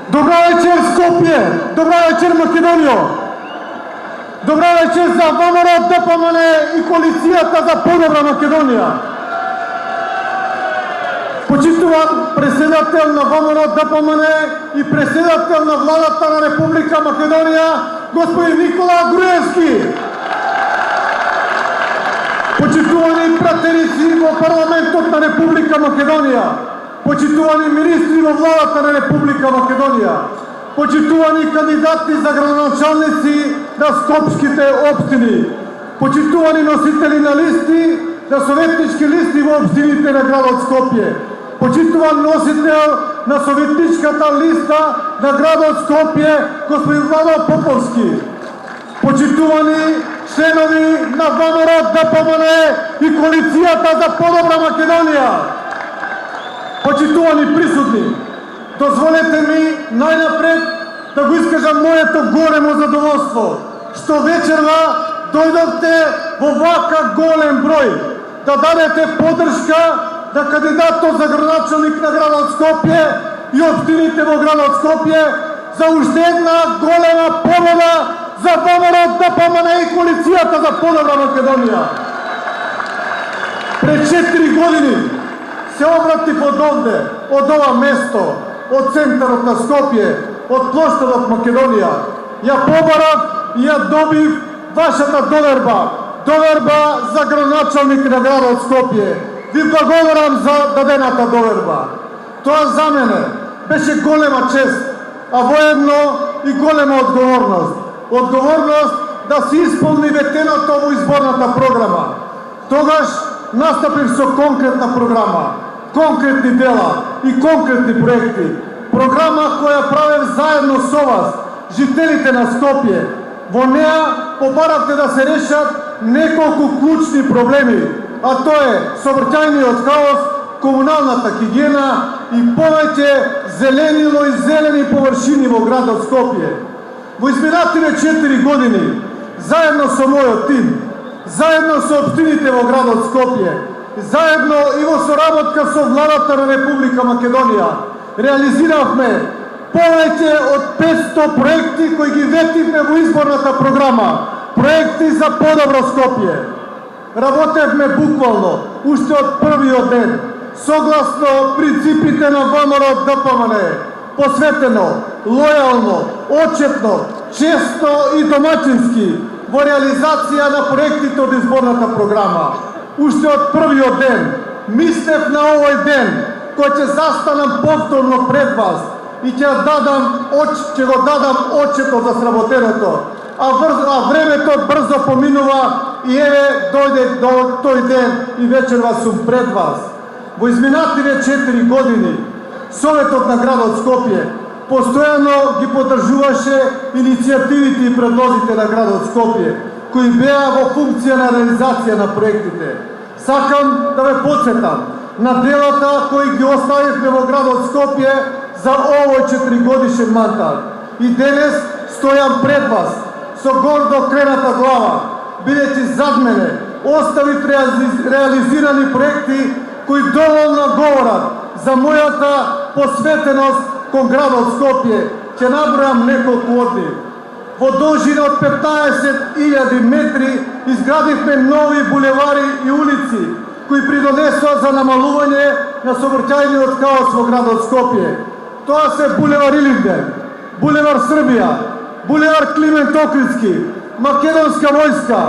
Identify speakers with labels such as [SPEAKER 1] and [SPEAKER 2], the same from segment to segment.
[SPEAKER 1] Добра вечер, Скопје! Добра вечер, Македонија! Добра вечер за ВМРО, ДПМН и коалицијата за подобра Македонија! Почитуван председател на ВМРО, ДПМН и председател на владата на Република Македонија, господин Никола Груевски! Почитувани пратеници во парламентот на Република Македонија! Почитувани министри во владата на Република Македонија, почитувани кандидати за градоначалници на скопските општини, почитувани носители на листи, на советнички листи во општините на градот Скопје, почитуван носител на советничката листа на градот Скопје, господин Владо Поповски, почитувани членови на ВМРО, ДПМН и коалицијата за подобра Македонија. Почитувани присутни, дозволете ми најнапред да го искажам моето големо задоволство, што вечерва дојдовте во вака голем број да дадете поддршка на кандидатот за градоначалник на градот Скопје и општините во градот Скопје за уште една голема победа за ВМРО, ДПМН и коалицијата за подобра Македонија. Пред 4 години се обратив од овде, од ова место, од центарот на Скопје, од плоштадот Македонија. Ја побарав и ја добив вашата доверба за градоначалник на градот Скопје. Ви благодарам за дадената доверба. Тоа за мене беше голема чест, а воедно и голема одговорност. Одговорност да се исполни ветеното во изборната програма. Тогаш настапив со конкретна програма, конкретни дела и конкретни проекти. Програма која правев заедно со вас, жителите на Скопје. Во неа побаравте да се решат неколку клучни проблеми, а тоа е сообраќајниот хаос, комуналната хигиена и повеќе зеленило и зелени површини во градот Скопје. Во изминативе 4 години, заедно со мојот тим, заедно со општините во градот Скопје, заедно и во соработка со владата на Република Македонија, реализиравме повеќе од 500 проекти кои ги ветивме во изборната програма. Проекти за подобро Скопје. Работевме буквално уште од првиот ден, согласно принципите на ВМРО, ДПМН, посветено, лојално, отчетно, честно и домаќински во реализација на проектите од изборната програма. Уште од првиот ден, мислев на овој ден, кој ќе застанам повторно пред вас и ќе го дадам отчетот за сработеното, а времето брзо поминува и еве дојде до тој ден и вечерва сум пред вас. Во изминативе 4 години, Советот на градот Скопје постојано ги поддржуваше иницијативите и предлозите на градот Скопје, кои беа во функција на реализација на проектите. Сакам да ве подсетам на делата кои ги оставивме во градот Скопје за овој 4-годишен мандат. И денес стојам пред вас со гордо крената глава, бидејќи зад мене оставив реализирани проекти кои доволно говорат за мојата посветеност кон градот Скопје. Ќе набројам неколку од нив. Во должина од 15.000 метри изградивме нови булевари и улици, кои придонесоа за намалување на сообраќајниот хаос во градот Скопје. Тоа се булевар Илинден, булевар Србија, булевар Климент Охридски, Македонска војска,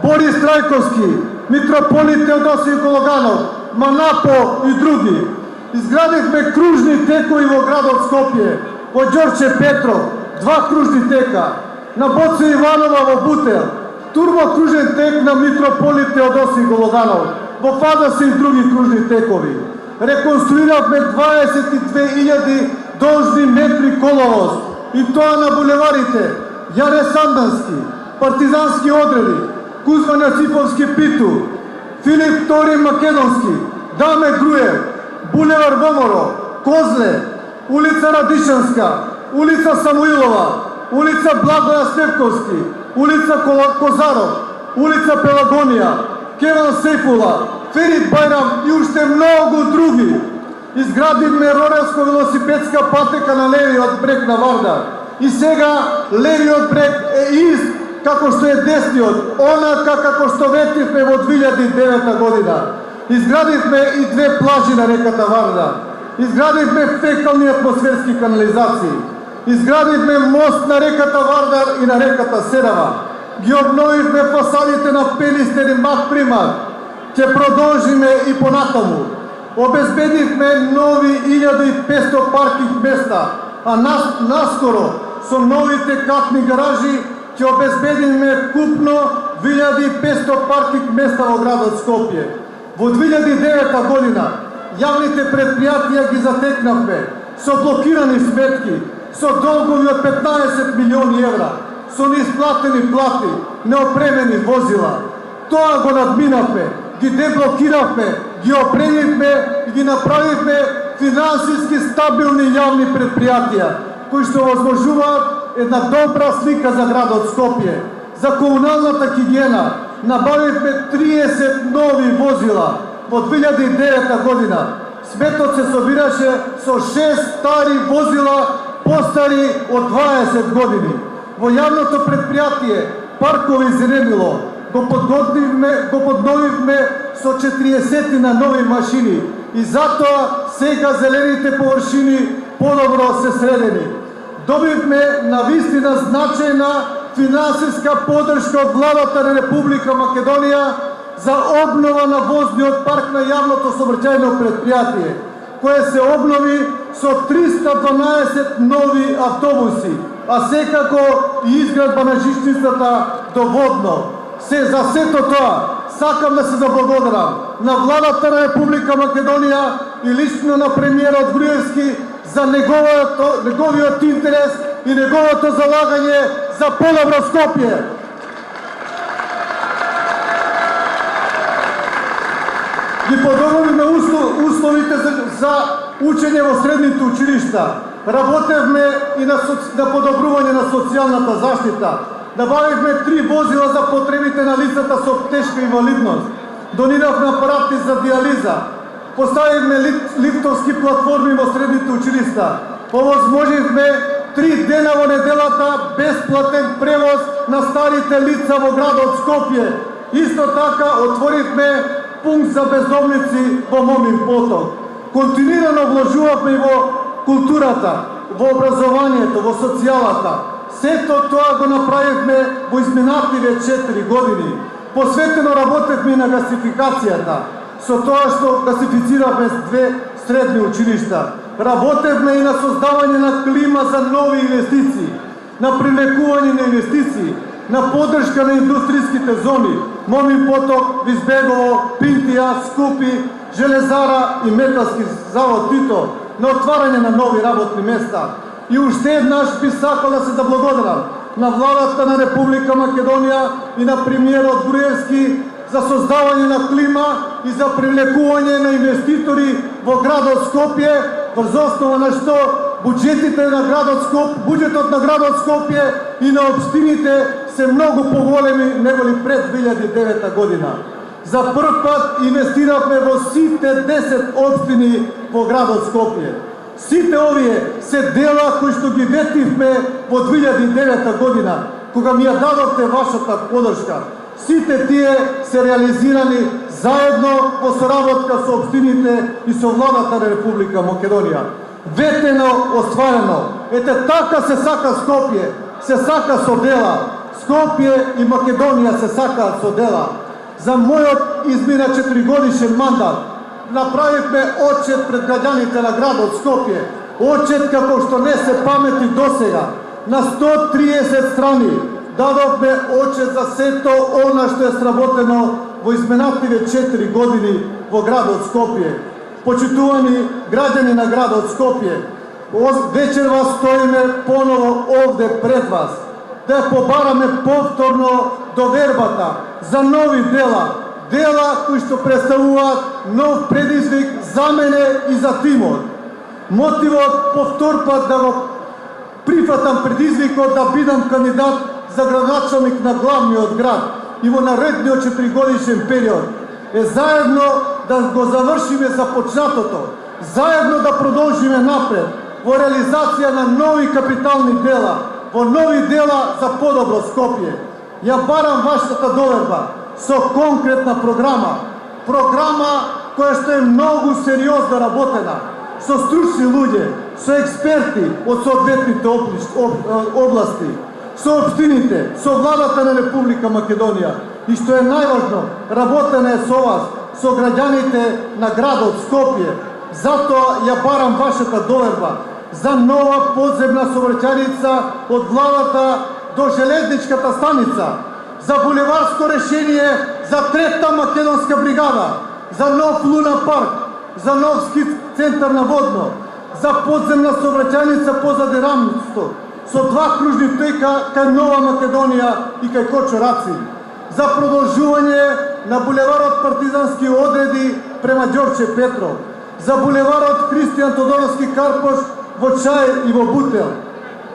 [SPEAKER 1] Борис Трајковски, митрополит Теодосиј Гологанов, Манапо и други. Изградивме кружни текови во градот Скопје, во Ѓорче Петров, 2 кружни тека, на Боце Иванова во Бутел, турбокружен тек на митрополит Теодосиј Гологанов, во фаза се и други кружни текови. Реконструиравме 22.000 должни метри коловоз, и тоа на булеварите Јане Сандански, Партизански одреди, Кузма Јосиповски Питу, Филип II Македонски, Даме Груев, булевар Воморо, Козле, улица Радишанска, улица Самуилова, улица Благоја Стефковски, улица Козаров, улица Пелагонија, Кеван Сейфула, Ферит Бајрам и уште многу други. изградивме ролерско-велосипедска патека на левиот брег на Вардар. И сега левиот брег е ист како што е десниот, онака како што ветивме во 2009 година. Изградивме и 2 плажи на реката Вардар. Изградивме фекални атмосферски канализации. Изградивме мост на реката Вардар и на реката Седава. Ги обновивме фасадите на Пелистер и Мак Примак. Ќе продолжиме и понатаму. Обезбедивме нови 1500 паркинг места, а наскоро со новите катни гаражи ќе обезбедиме купно 1500 паркинг места во градот Скопје. Во 2009 година јавните предпријатија ги затекнавме со блокирани сметки, со долгови од 15 милиони евра, со неисплатени плати, неопремени возила. Тоа го надминавме, ги деблокиравме, ги опремивме и ги направивме финансиски стабилни јавни предпријатија, кои што возможуваат една добра слика за градот Скопје. За комуналната хигиена набавивме 30 нови возила во 2009 година. Сметот се собираше со 6 стари возила, постари од 20 години. Во јавното предпријатие Паркови зеленило го подновивме со 40 на нови машини и затоа сега зелените површини подобро се средени. Добивме навистина значајна финансиска подршка од владата на Република Македонија за обнова на возниот парк на јавното сообраќајно предпријатие, кое се обнови со 312 нови автобуси, а секако и изградба на жичницата до Водно. За сето тоа сакам да се заблагодарам на владата на Република Македонија и лично на премиерот Груевски за неговиот интерес и неговото залагање за подобро Скопје. Ги подобруваме условите за учење во средните училишта. Работевме и на подобрување на социјалната заштита. Набавивме 3 возила за потребите на лицата со тешка инвалидност. Дониравме апарати за диализа. Поставивме лифтовски платформи во средните училишта. Овозможивме 3 дена во неделата бесплатен превоз на старите лица во градот Скопје. Исто така отворивме пункт за бездомници во Момин поток. Континуирано вложувавме и во културата, во образованието, во социјалата. Сето тоа го направивме во изминативе 4 години. Посветено работевме и на гасификацијата, со тоа што гасифициравме 2 средни училишта. Работевме и на создавање на клима за нови инвестиции, на привлекување на инвестиции, на поддршка на индустријските зони, Момин поток, Визбегово, Пинтија, Скупи, Железара и Металски завод Тито, на отварање на нови работни места. И уште еднаш би сакал да се заблагодарам на владата на Република Македонија и на премиерот Груевски за создавање на клима и за привлекување на инвеститори во градот Скопје, врз основа на што буџетот на градот Скопје и на општините се многу поголеми неголи пред 2009 година. За прв пат инвестиравме во сите 10 општини во градот Скопје. Сите овие се дела кои што ги ветивме во 2009 година, кога ми ја дадовте вашата подршка. Сите тие се реализирани заедно во соработка со општините и со владата на Република Македонија. Ветено, остварено. Ете така се сака Скопје, се сака со дела. Скопје и Македонија се сакаат со дела. За мојот измина 4-годишен мандат направивме отчет пред граѓаните на градот Скопје. Отчет како што не се памети досега. На 130 страни дадовме отчет за сето она што е сработено во изминативе 4 години во градот Скопје. Почитувани граѓани на градот Скопје, вечерва стоиме поново овде пред вас, да побараме повторно довербата за нови дела кои што представуваат нов предизвик за мене и за тимот. Мотивот повтор пат да го прифатам предизвикот да бидам кандидат за градоначалник на главниот град и во наредниот 4-годишен период е заедно да го завршиме започнатото, заедно да продолжиме напред во реализација на нови капитални дела, во нови дела за подобро Скопје. Ја барам вашата доверба со конкретна програма која што е многу сериозно работена, со стручни луѓе, со експерти од соодветните области, со општините, со владата на Република Македонија и што е најважно, работена е со вас, со граѓаните на градот Скопје. Затоа ја барам вашата доверба за нова подземна сообраќајница од владата до железничката станица, за булеварско решение за трета македонска бригада, за нов луна парк, за нов ски центар на водно, за подземна сообраќајница позади Рамсто, со 2 кружни тојка кај Нова Македонија и кај Кочураци, за продолжување на булеварот Партизански одреди према Ѓорче Петров, за булеварот Христијан Тодоровски Карпош во Чај и во Бутел,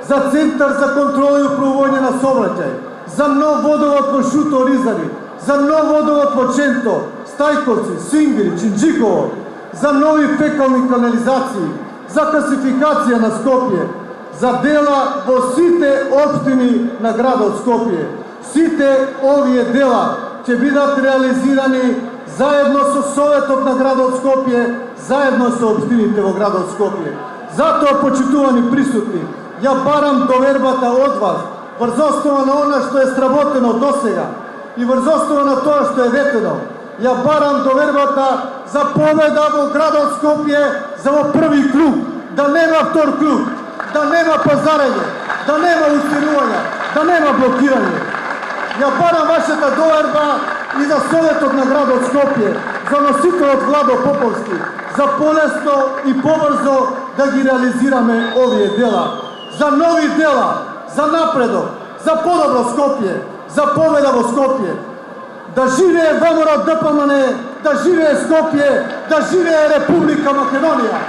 [SPEAKER 1] за центар за контрола и управување на сообраќај, за нов водовод во Шуто Ризари, за нов водовод во Ченто, Стајковци, Сингри, Чинџиково, за нови фекални канализации, за касификација на Скопје, за дела во сите општини на градот Скопје. Сите овие дела ќе бидат реализирани заедно со Советот на градот Скопје, заедно со општините во градот Скопје. Затоа, почитувани присутни, ја барам довербата од вас, врз основа на она што е сработено досега и врз основа на тоа што е ветено. Ја барам довербата за победа во градот Скопје за во први круг, да нема втор круг, да нема пазарење, да нема уценување, да нема блокирање. Ја барам вашата доверба и за Советот на градот Скопје, за носителот Владо Поповски, за полесно и побрзо да ги реализираме овие дела. За нови дела, за напредок, за подобро Скопје, за победа во Скопје. Да живее ВМРО ДПМН, да живее Скопје, да живее Република Македонија.